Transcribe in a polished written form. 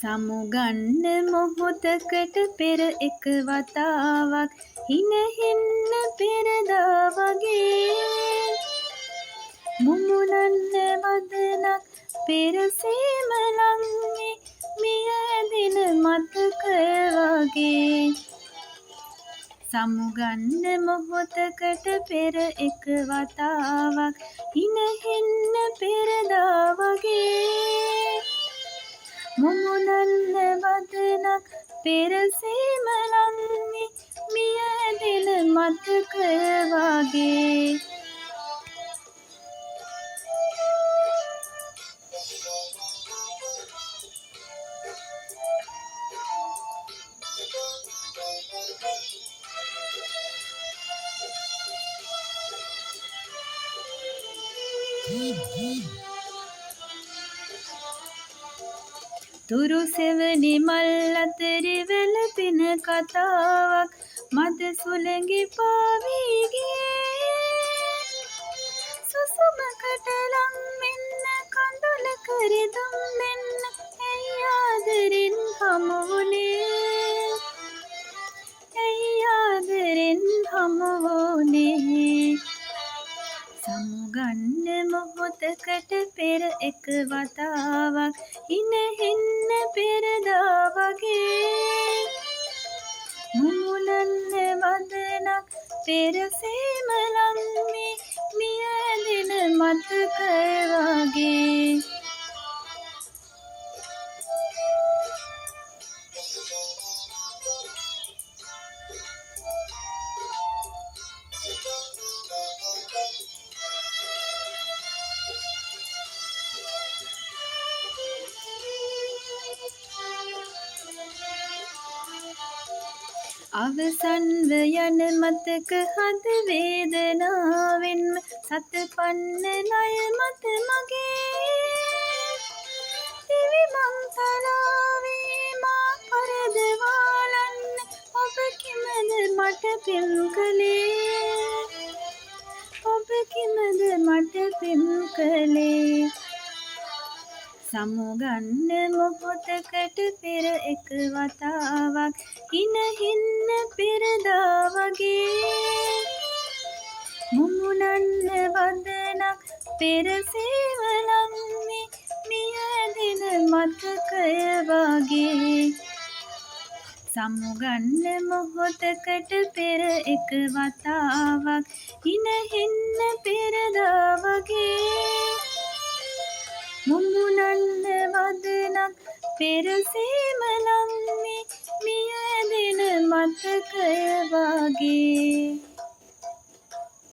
සමුගන්න මොහොතකට පෙර එක වතාවක් හිනහෙන්න පෙරදා වගේ මුමුණන්න වදනක් පෙරසීම ලංවේ මියදින මතකය වගේ සමුගන්න මොහොතකට පෙර එක වතාවක් හිනහෙන්න පෙරදා වගේ මුමුණන්න වදනක් පෙරසීම ලංවේ මියදින මතකය වගේ තුරු සෙවණි මල් අතරේ වැළපෙන කතාවක් මද සුළඟි පාවී ගියේ සුසුමකට ලං වෙන්න කඳුල කරදුම් දෙන්න ඇයි ආදරෙන් හමුවුනේ ඇයි ආදරෙන් හමුවුනේ සමුගන්න මොහොතකට පෙර එක වතාවක් හිනහෙන්න පෙරදා වගේ මුමුණන්න වදනක් පෙරසීම ලංවේ මියදින මතකය වගේ අවසන්ව යන මතක හද වේදනාවෙන්ම සතපන්න ණය මත මගේ දිවි මං තලාවේ මා පරදවාලන්න ඔබ කිමද මට පෙම් කළේ ඔබ කිමද මට පෙම් කළේ සමුගන්න මොහොතකට පෙර එක වතාවක් හිනහෙන්න පෙරදා වගේ මුමුණන්න වදනක් පෙරසීම ලංවේ මියදින මතකය වගේ සමුගන්න මොහොතකට පෙර එක වතාවක් හිනහෙන්න පෙරදා වගේ මුමුණන්න වදනක් පෙරසීම ලංවේ මියදින මතකය වගේ